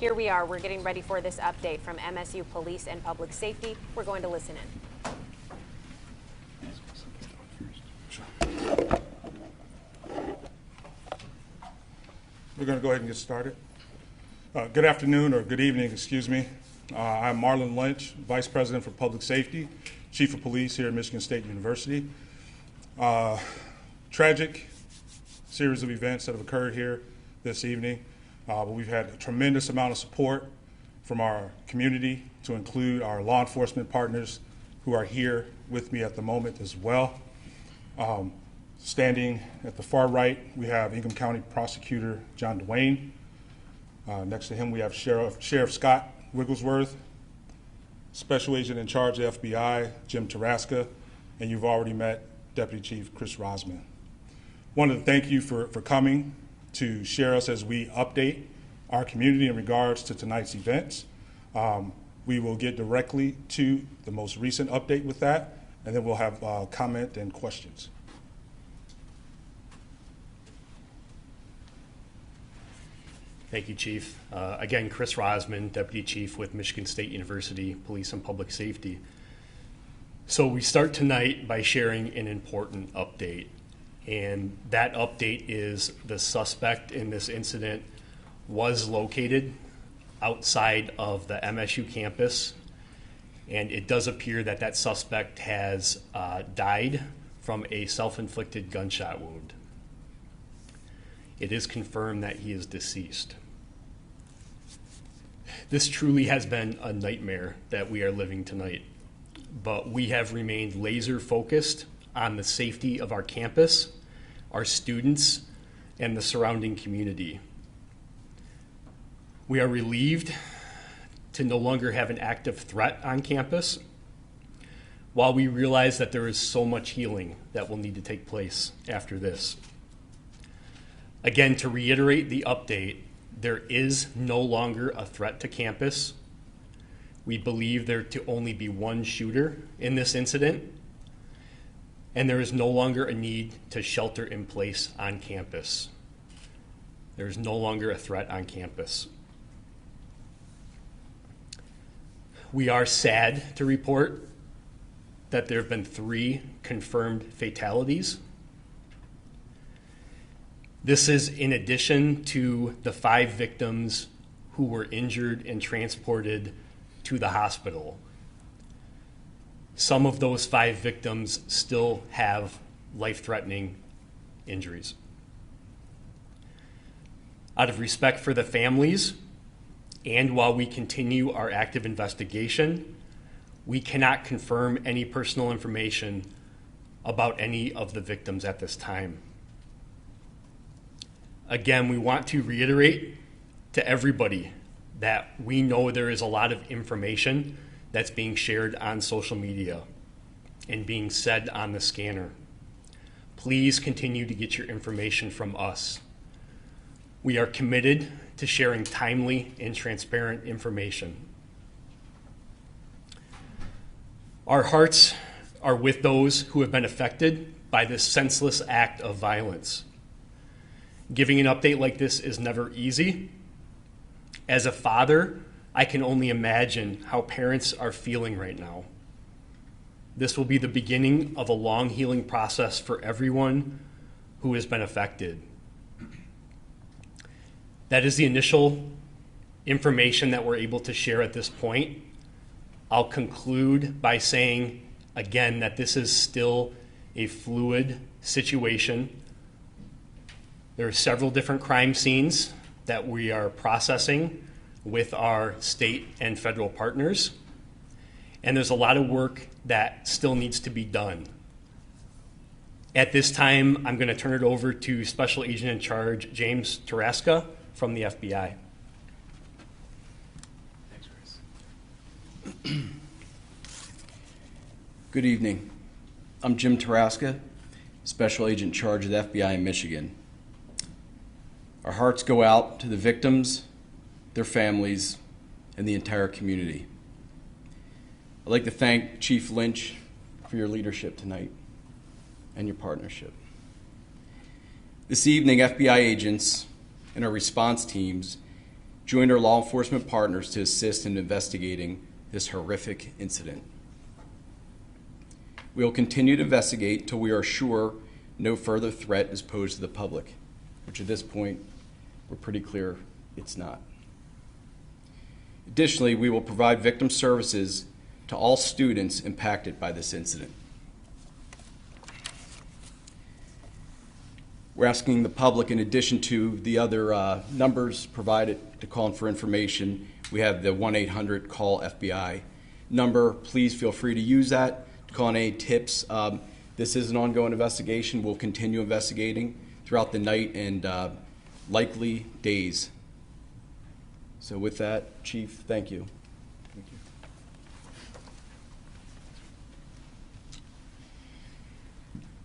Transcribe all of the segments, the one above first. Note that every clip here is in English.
Here we are. We're getting ready for this update from MSU Police and Public Safety. We're going to listen in. We're going to go ahead and get started. Good afternoon, or good evening, excuse me. I'm Marlon Lynch, Vice President for Public Safety, Chief of Police here at Michigan State University. Tragic series of events that have occurred here this evening. But we've had a tremendous amount of support from our community, to include our law enforcement partners who are here with me at the moment as well. Standing at the far right, we have Ingham County Prosecutor John Duane. Next to him, we have Sheriff Scott Wigglesworth, Special Agent in Charge of the FBI, Jim Taraska, and you've already met Deputy Chief Chris Rosman. Wanted to thank you for coming to share us as we update our community in regards to tonight's events. We will get directly to the most recent update with that, and then we'll have comment and questions. Thank you, Chief. Again, Chris Rosman, Deputy Chief with Michigan State University Police and Public Safety. So we start tonight by sharing an important update. And that update is the suspect in this incident was located outside of the MSU campus. And it does appear that that suspect has died from a self-inflicted gunshot wound. It is confirmed that he is deceased. This truly has been a nightmare that we are living tonight, but we have remained laser focused on the safety of our campus, our students, and the surrounding community. We are relieved to no longer have an active threat on campus, while we realize that there is so much healing that will need to take place after this. Again, to reiterate the update, there is no longer a threat to campus. We believe there to only be one shooter in this incident, and there is no longer a need to shelter in place on campus. There is no longer a threat on campus. We are sad to report that there have been 3 confirmed fatalities. This is in addition to the 5 victims who were injured and transported to the hospital. Some of those 5 victims still have life-threatening injuries. Out of respect for the families, and while we continue our active investigation, we cannot confirm any personal information about any of the victims at this time. Again, we want to reiterate to everybody that we know there is a lot of information that's being shared on social media and being said on the scanner. Please continue to get your information from us. We are committed to sharing timely and transparent information. Our hearts are with those who have been affected by this senseless act of violence. Giving an update like this is never easy. As a father, I can only imagine how parents are feeling right now. This will be the beginning of a long healing process for everyone who has been affected. That is the initial information that we're able to share at this point. I'll conclude by saying again that this is still a fluid situation. There are several different crime scenes that we are processing with our state and federal partners, and there's a lot of work that still needs to be done. At this time, I'm going to turn it over to Special Agent in Charge James Taraska from the FBI. Thanks, Chris. Good evening. I'm Jim Taraska, Special Agent in Charge of the FBI in Michigan. Our hearts go out to the victims, their families, and the entire community. I'd like to thank Chief Lynch for your leadership tonight and your partnership. This evening, FBI agents and our response teams joined our law enforcement partners to assist in investigating this horrific incident. We will continue to investigate till we are sure no further threat is posed to the public, which at this point, we're pretty clear it's not. Additionally, we will provide victim services to all students impacted by this incident. We're asking the public, in addition to the other numbers provided to call in for information, we have the 1-800 call FBI number. Please feel free to use that to call in any tips. This is an ongoing investigation. We'll continue investigating throughout the night and likely days. So with that, Chief, thank you. Thank you.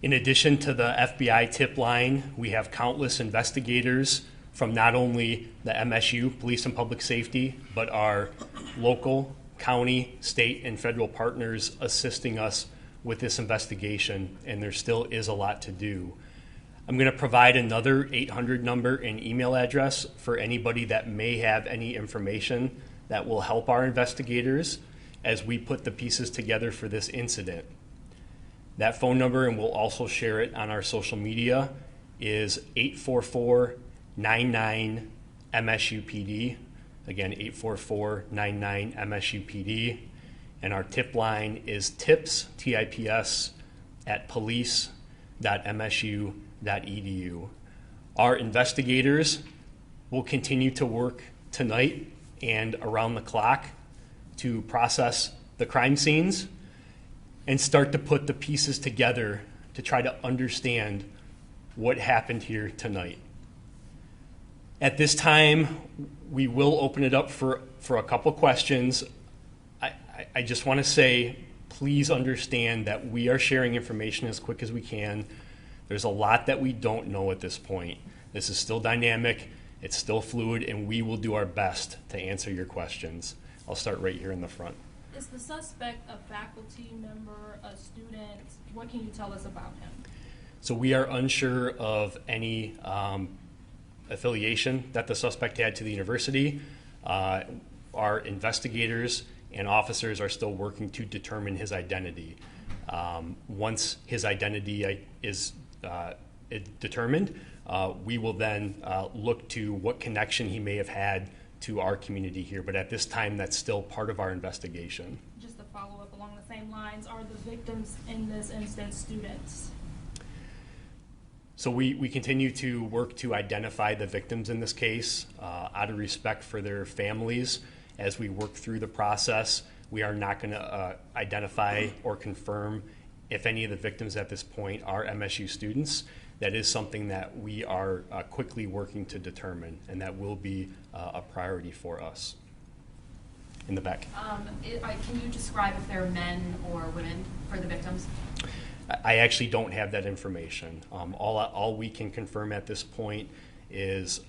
In addition to the FBI tip line, we have countless investigators from not only the MSU Police and Public Safety, but our local, county, state, and federal partners assisting us with this investigation, and there still is a lot to do. I'm going to provide another 800 number and email address for anybody that may have any information that will help our investigators as we put the pieces together for this incident. That phone number, and we'll also share it on our social media, is 844-99-MSU-PD. Again, 844-99-MSU-PD. And our tip line is tips, T-I-P-S, at police.msu.edu. Our investigators will continue to work tonight and around the clock to process the crime scenes and start to put the pieces together to try to understand what happened here tonight. At this time, we will open it up for a couple questions. I just want to say, please understand that we are sharing information as quick as we can. There's a lot that we don't know at this point. This is still dynamic, it's still fluid, and we will do our best to answer your questions. I'll start right here in the front. Is the suspect a faculty member, a student? What can you tell us about him? So we are unsure of any affiliation that the suspect had to the university. Our investigators and officers are still working to determine his identity. Once his identity is determined, we will then look to what connection he may have had to our community here. But at this time, that's still part of our investigation. Just to follow up along the same lines, are the victims in this instance students? So we continue to work to identify the victims in this case out of respect for their families. As we work through the process, we are not going to identify or confirm if any of the victims at this point are MSU students. That is something that we are quickly working to determine, and that will be a priority for us. In the back. Can you describe if they're men or women for the victims? I actually don't have that information. All we can confirm at this point is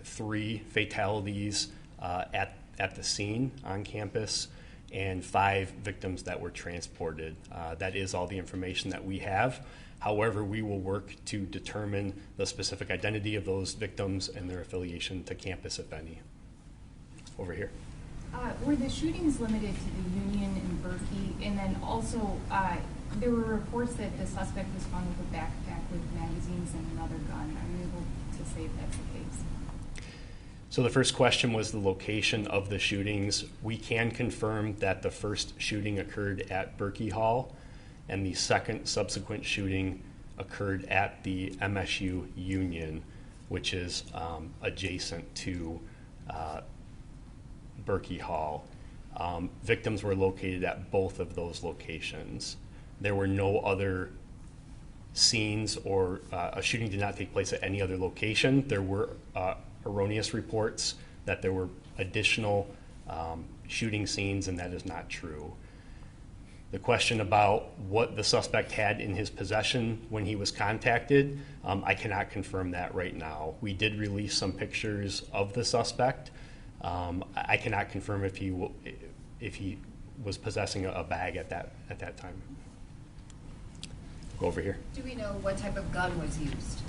3 fatalities at the scene on campus and 5 victims that were transported. That is all the information that we have. However, we will work to determine the specific identity of those victims and their affiliation to campus, if any. Over here. Were the shootings limited to the Union and Berkey? And then also, there were reports that the suspect was found with a backpack with magazines and another gun. Are you able to say if that's the case? So the first question was the location of the shootings. We can confirm that the first shooting occurred at Berkey Hall, and the second subsequent shooting occurred at the MSU Union, which is adjacent to Berkey Hall. Victims were located at both of those locations. There were no other scenes, or a shooting did not take place at any other location. There were erroneous reports that there were additional shooting scenes, and that is not true. The question about what the suspect had in his possession when he was contacted, I cannot confirm that right now. We did release some pictures of the suspect. I cannot confirm if he was possessing a bag at that time. Go over here. Do we know what type of gun was used?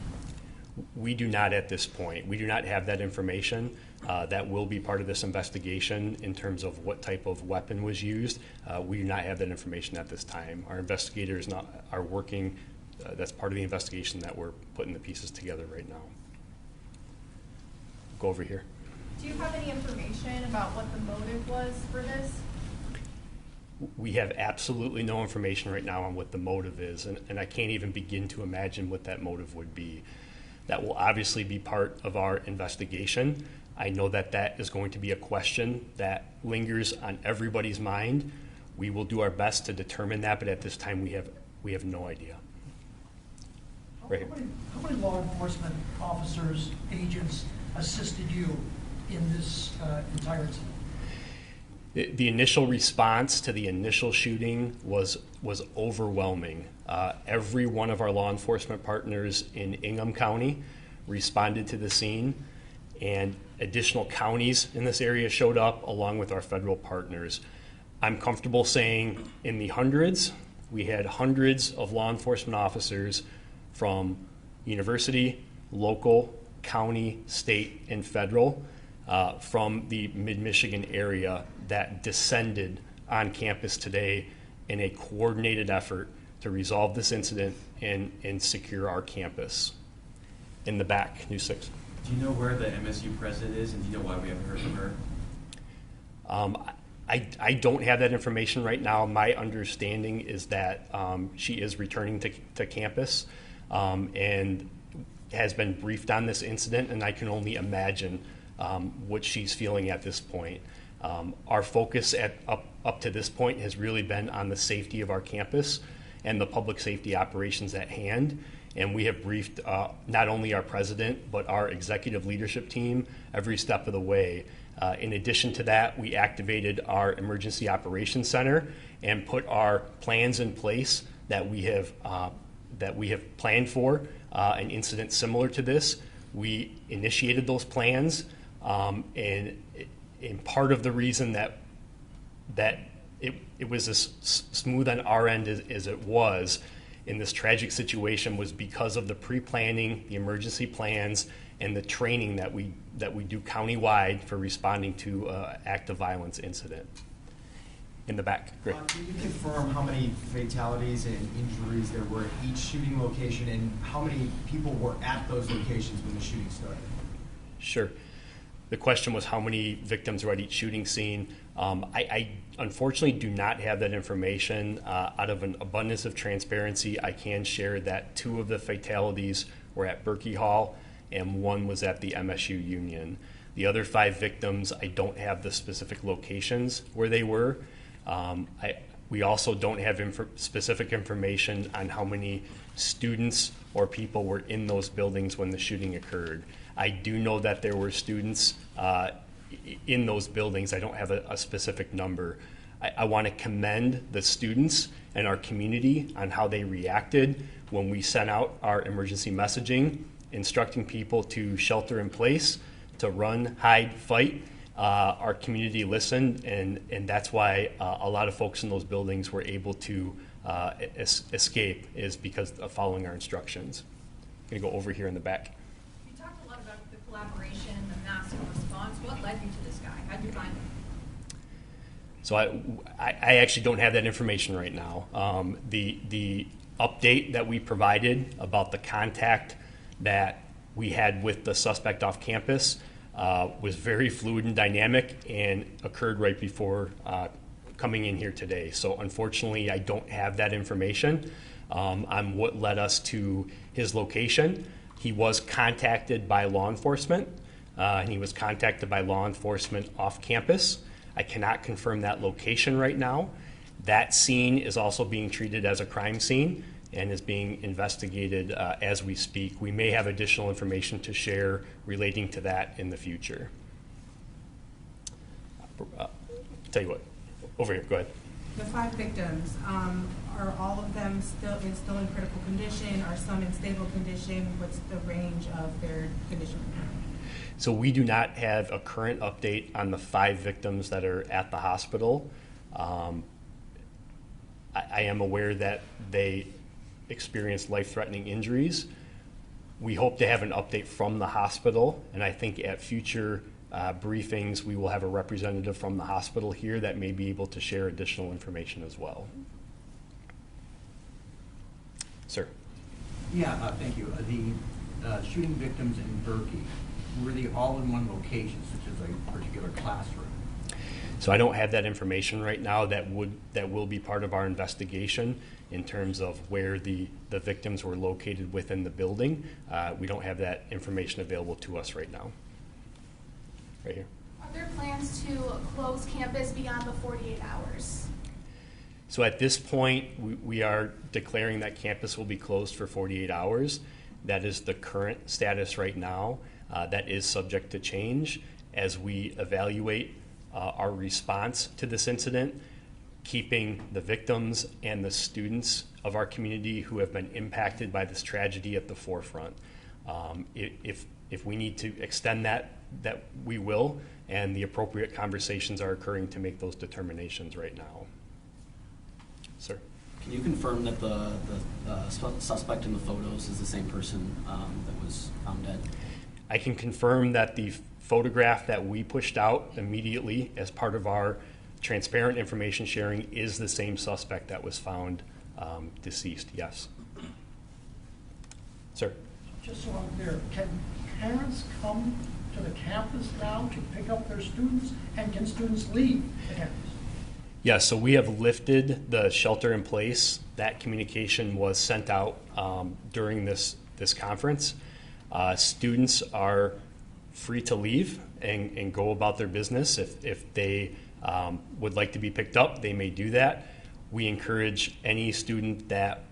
We do not at this point. We do not have that information. That will be part of this investigation in terms of what type of weapon was used. We do not have that information at this time. Our investigators are working. That's part of the investigation that we're putting the pieces together right now. Go over here. Do you have any information about what the motive was for this? We have absolutely no information right now on what the motive is, and I can't even begin to imagine what that motive would be. That will obviously be part of our investigation. I know that that is going to be a question that lingers on everybody's mind. We will do our best to determine that, but at this time we have no idea. Right. How many law enforcement officers, agents assisted you in this entire incident? The initial response to the initial shooting was overwhelming. Every one of our law enforcement partners in Ingham County responded to the scene, and additional counties in this area showed up along with our federal partners. I'm comfortable saying in the hundreds. We had hundreds of law enforcement officers from university, local, county, state, and federal from the mid-Michigan area that descended on campus today in a coordinated effort to resolve this incident and secure our campus. In the back, News 6. Do you know where the MSU president is, and do you know why we haven't heard from her? I don't have that information right now. My understanding is that she is returning to campus and has been briefed on this incident, and I can only imagine what she's feeling at this point. Our focus up to this point has really been on the safety of our campus and the public safety operations at hand. And we have briefed not only our president, but our executive leadership team every step of the way. In addition to that, we activated our emergency operations center and put our plans in place that we have planned for an incident similar to this. We initiated those plans, and part of the reason that it was as smooth on our end as it was in this tragic situation was because of the pre-planning, the emergency plans, and the training that we do countywide for responding to active violence incident. In the back, great. Can you confirm how many fatalities and injuries there were at each shooting location, and how many people were at those locations when the shooting started? Sure. The question was how many victims were at each shooting scene. I unfortunately do not have that information. Out of an abundance of transparency, I can share that 2 of the fatalities were at Berkey Hall and 1 was at the MSU Union. The other 5 victims, I don't have the specific locations where they were. We also don't have specific information on how many students or people were in those buildings when the shooting occurred. I do know that there were students in those buildings. I don't have a specific number. I want to commend the students and our community on how they reacted when we sent out our emergency messaging, instructing people to shelter in place, to run, hide, fight. Our community listened, and that's why a lot of folks in those buildings were able to escape, is because of following our instructions. I'm going to go over here in the back. You talked a lot about the collaboration and the massive response. What led you to this guy? How did you find him? So I actually don't have that information right now. The update that we provided about the contact that we had with the suspect off campus was very fluid and dynamic and occurred right before coming in here today. So unfortunately, I don't have that information on what led us to his location. He was contacted by law enforcement, and he was contacted by law enforcement off campus. I cannot confirm that location right now. That scene is also being treated as a crime scene and is being investigated as we speak. We may have additional information to share relating to that in the future. Tell you what, over here, go ahead. The 5 victims, are all of them still in critical condition? Are some in stable condition? What's the range of their condition? So we do not have a current update on the 5 victims that are at the hospital. I am aware that they experienced life-threatening injuries. We hope to have an update from the hospital, and I think at future briefings, we will have a representative from the hospital here that may be able to share additional information as well. Sir. Yeah, thank you. The shooting victims in Berkey, were they all in one location, such as a particular classroom? So I don't have that information right now. That will be part of our investigation in terms of where the victims were located within the building. We don't have that information available to us right now. Right here. Are there plans to close campus beyond the 48 hours? So at this point, we are declaring that campus will be closed for 48 hours. That is the current status right now. That is subject to change as we evaluate our response to this incident, keeping the victims and the students of our community who have been impacted by this tragedy at the forefront. If we need to extend that we will, and the appropriate conversations are occurring to make those determinations right now. Sir. Can you confirm that the suspect in the photos is the same person that was found dead? I can confirm that the photograph that we pushed out immediately as part of our transparent information sharing is the same suspect that was found deceased, yes. Sir. Just so I'm clear, can parents come to the campus now to pick up their students, and can students leave the campus? Yes, so we have lifted the shelter in place. That communication was sent out during this conference. Students are free to leave and go about their business. If they would like to be picked up, they may do that. We encourage any student that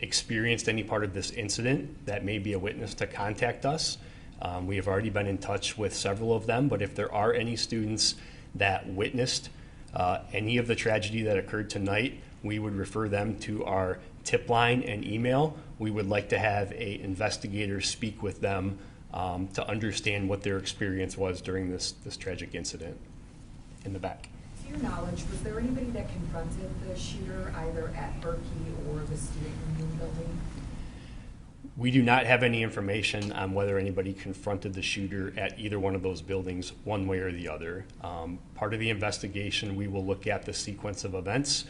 experienced any part of this incident that may be a witness to contact us. We have already been in touch with several of them, but if there are any students that witnessed any of the tragedy that occurred tonight, we would refer them to our tip line and email. We would like to have an investigator speak with them to understand what their experience was during this tragic incident. In the back. To your knowledge, was there anybody that confronted the shooter either at Berkey or the student union building? We do not have any information on whether anybody confronted the shooter at either one of those buildings, one way or the other. Part of the investigation, we will look at the sequence of events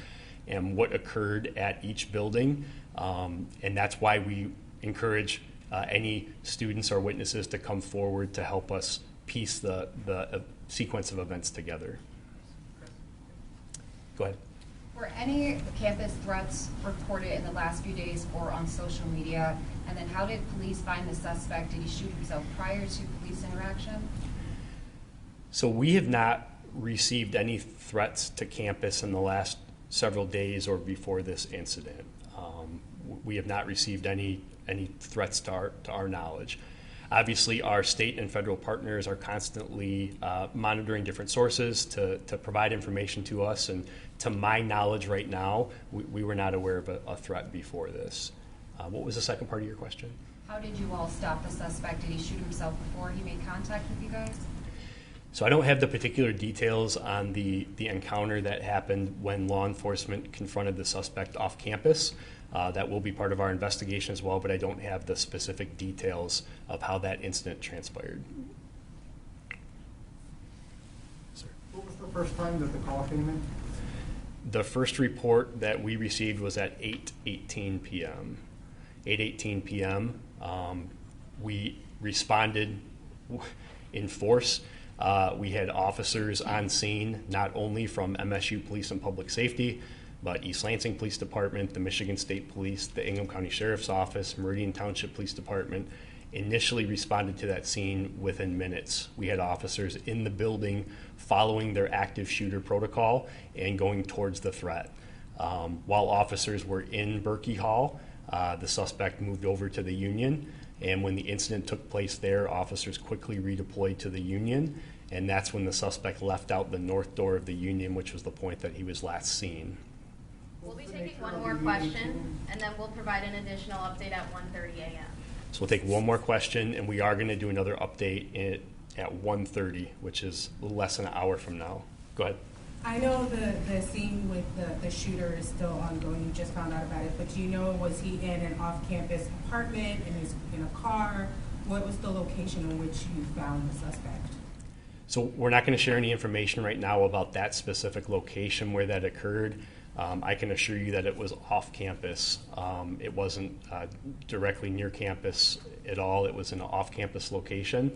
and what occurred at each building, and that's why we encourage any students or witnesses to come forward to help us piece the sequence of events together. Go ahead. Were any campus threats reported in the last few days or on social media? And then how did police find the suspect? Did he shoot himself prior to police interaction? So we have not received any threats to campus in the last several days or before this incident. We have not received any threats to our knowledge. Obviously, our state and federal partners are constantly monitoring different sources to provide information to us. And to my knowledge right now, we were not aware of a threat before this. What was the second part of your question? How did you all stop the suspect? Did he shoot himself before he made contact with you guys? So I don't have the particular details on the encounter that happened when law enforcement confronted the suspect off campus. That will be part of our investigation as well, but I don't have the specific details of how that incident transpired. Sir. What was the first time that the call came in? The first report that we received was at 8:18 p.m. 8:18 p.m. We responded in force. We had officers on scene, not only from MSU Police and Public Safety, but East Lansing Police Department, the Michigan State Police, the Ingham County Sheriff's Office, Meridian Township Police Department, initially responded to that scene within minutes. We had officers in the building following their active shooter protocol and going towards the threat. While officers were in Berkey Hall, the suspect moved over to the Union, and when the incident took place there, officers quickly redeployed to the Union, and that's when the suspect left out the north door of the Union, which was the point that he was last seen. We'll be taking one more question, and then we'll provide an additional update at 1:30 a.m. So we'll take one more question, and we are going to do another update at 1:30, which is a little less than an hour from now. Go ahead. I know the scene with the shooter is still ongoing. You just found out about it, but do you know, was he in an off-campus apartment, in a car? What was the location in which you found the suspect? So we're not going to share any information right now about that specific location where that occurred. I can assure you that it was off campus. It wasn't directly near campus at all. It was in an off-campus location.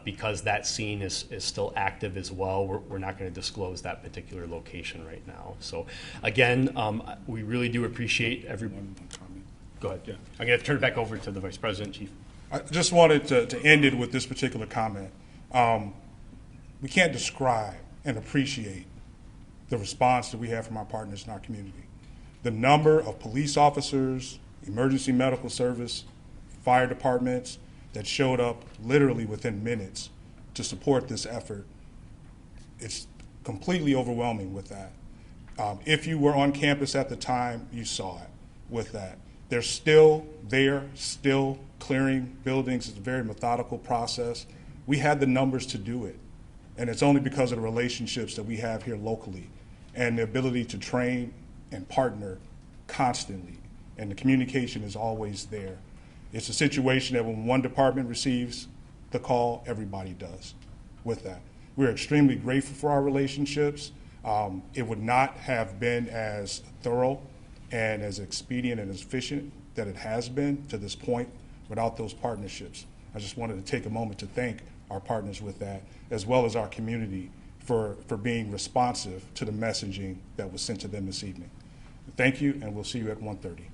Because that scene is still active as well, we're not going to disclose that particular location right now. So again, we really do appreciate everyone. Go ahead. Yeah. I'm going to turn it back over to the Vice President, Chief. I just wanted to end it with this particular comment. We can't describe and appreciate the response that we have from our partners in our community. The number of police officers, emergency medical service, fire departments that showed up literally within minutes to support this effort, it's completely overwhelming with that. If you were on campus at the time, you saw it with that. They're still there, still clearing buildings. It's a very methodical process. We had the numbers to do it, and it's only because of the relationships that we have here locally and the ability to train and partner constantly, and the communication is always there. It's a situation that when one department receives the call, everybody does with that. We're extremely grateful for our relationships. It would not have been as thorough and as expedient and as efficient that it has been to this point without those partnerships. I just wanted to take a moment to thank our partners with that, as well as our community for being responsive to the messaging that was sent to them this evening. Thank you, and we'll see you at 1:30.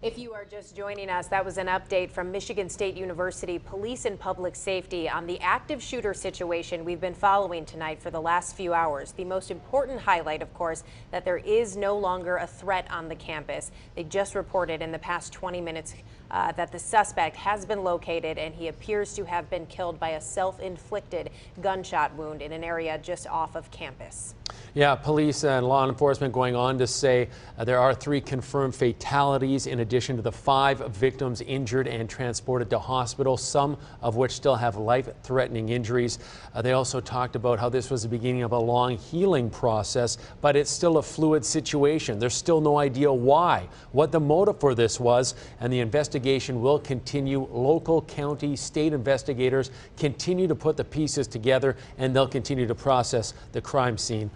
If you are just joining us, that was an update from Michigan State University Police and Public Safety on the active shooter situation we've been following tonight for the last few hours. The most important highlight, of course, that there is no longer a threat on the campus. They just reported in the past 20 minutes that the suspect has been located and he appears to have been killed by a self-inflicted gunshot wound in an area just off of campus. Yeah, police and law enforcement going on to say there are 3 confirmed fatalities in addition to the 5 victims injured and transported to hospital, some of which still have life-threatening injuries. They also talked about how this was the beginning of a long healing process, but it's still a fluid situation. There's still no idea why, what the motive for this was, and the investigation will continue. Local, county, state investigators continue to put the pieces together, and they'll continue to process the crime scene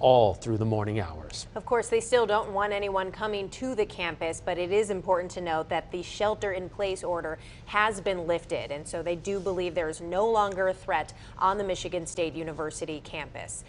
all through the morning hours. Of course, they still don't want anyone coming to the campus, but it is important to note that the shelter-in-place order has been lifted, and so they do believe there is no longer a threat on the Michigan State University campus.